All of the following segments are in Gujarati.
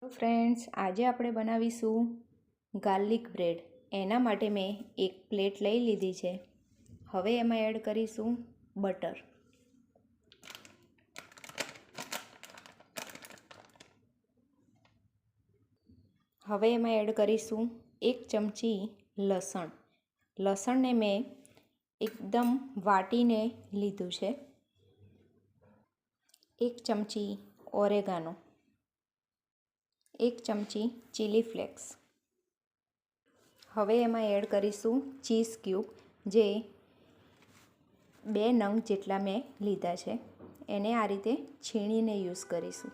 તો ફ્રેન્ડ્સ, આજે આપણે બનાવીશું ગાર્લિક બ્રેડ. એના માટે મેં એક પ્લેટ લઈ લીધી છે. હવે એમાં એડ કરીશું બટર. હવે એમાં એડ કરીશું 1 ચમચી લસણ. લસણને મેં એકદમ વાટીને લીધું છે. 1 ચમચી ઓરેગાનો, 1 ચમચી ચીલી ફ્લેક્સ. હવે એમાં એડ કરીશું ચીઝ ક્યુબ, જે 2 નંગ જેટલા મેં લીધા છે. એને આ રીતે છીણીને યુઝ કરીશું.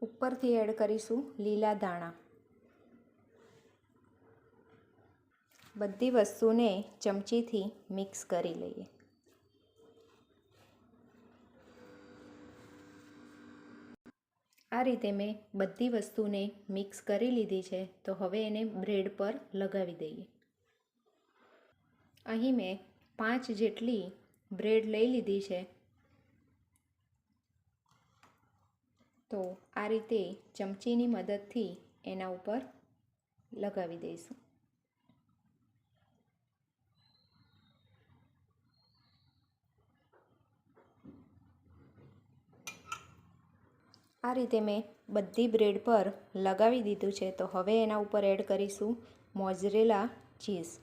ઉપરથી એડ કરીશું લીલા ધાણા. બધી વસ્તુને ચમચીથી મિક્સ કરી લઈએ. આ રીતે મેં બધી વસ્તુને મિક્સ કરી લીધી છે. તો હવે એને બ્રેડ પર લગાવી દઈએ. અહીં મેં 5 જેટલી બ્રેડ લઈ લીધી છે. તો આ રીતે ચમચીની મદદથી એના ઉપર લગાવી દઈશું. આ રીતે મેં બધી બ્રેડ પર લગાવી દીધું છે. તો હવે એના ઉપર એડ કરીશું મોઝરેલા ચીઝ.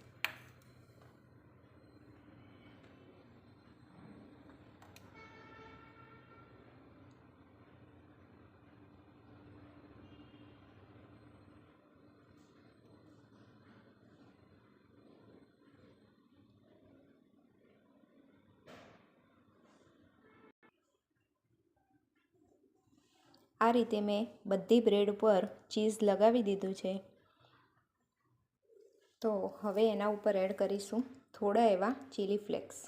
આ રીતે મેં બધી બ્રેડ પર ચીઝ લગાવી દીધું છે. તો હવે એના ઉપર એડ કરીશું થોડા એવા ચીલી ફ્લેક્સ.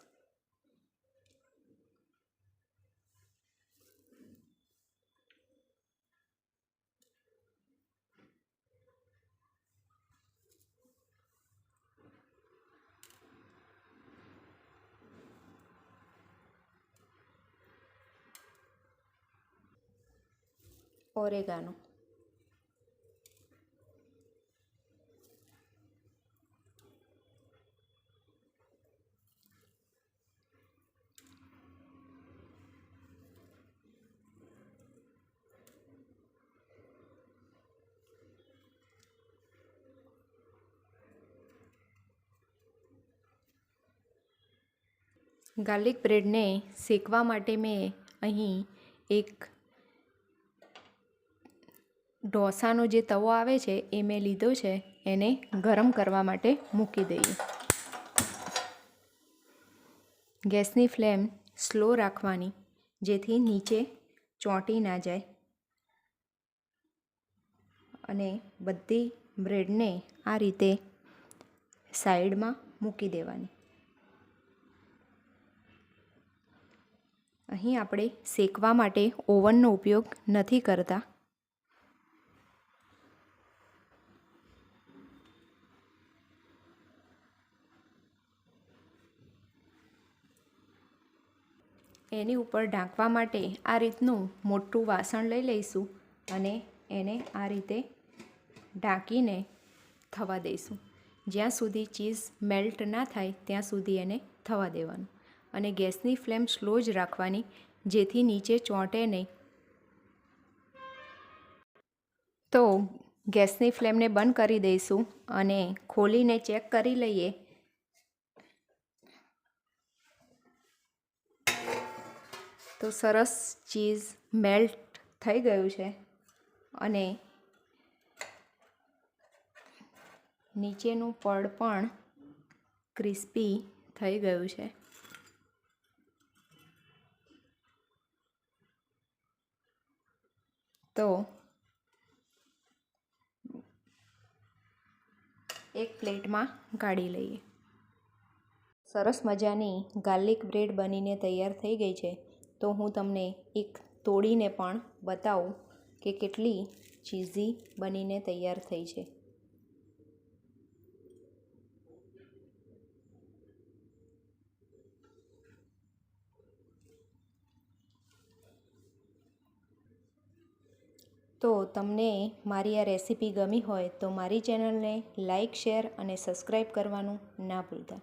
ઓરેગાનો. ગાર્લિક બ્રેડને શેકવા માટે મેં અહીં એક ઢોસાનો જે તવો આવે છે એ મેં લીધો છે. એને ગરમ કરવા માટે મૂકી દઈએ. ગેસની ફ્લેમ સ્લો રાખવાની, જેથી નીચે ચોંટી ના જાય. અને બધી બ્રેડને આ રીતે સાઈડમાં મૂકી દેવાની. અહીં આપણે શેકવા માટે ઓવનનો ઉપયોગ નથી કરતા. એની ઉપર ઢાંકવા માટે આ રીતનું મોટું વાસણ લઈ લઈશું અને એને આ રીતે ઢાંકીને થવા દઈશું. જ્યાં સુધી ચીઝ મેલ્ટ ના થાય ત્યાં સુધી એને થવા દેવાનું. અને ગેસની ફ્લેમ સ્લો જ રાખવાની, જેથી નીચે ચોંટે નહીં. તો ગેસની ફ્લેમને બંધ કરી દઈશું અને ખોલીને ચેક કરી લઈએ. તો સરસ ચીઝ મેલ્ટ થઈ ગયું છે અને નીચેનું પડ પણ ક્રિસ્પી થઈ ગયું છે. તો એક પ્લેટમાં કાઢી લઈએ. સરસ મજાની ગાર્લિક બ્રેડ બનીને તૈયાર થઈ ગઈ છે. તો હું તમને એક તોડીને પણ બતાવું કે કેટલી ચીઝી બનીને તૈયાર થઈ છે. તો તમને મારી આ રેસીપી ગમી હોય તો મારી ચેનલને લાઈક, શેર અને સબસ્ક્રાઈબ કરવાનું ના ભૂલતા.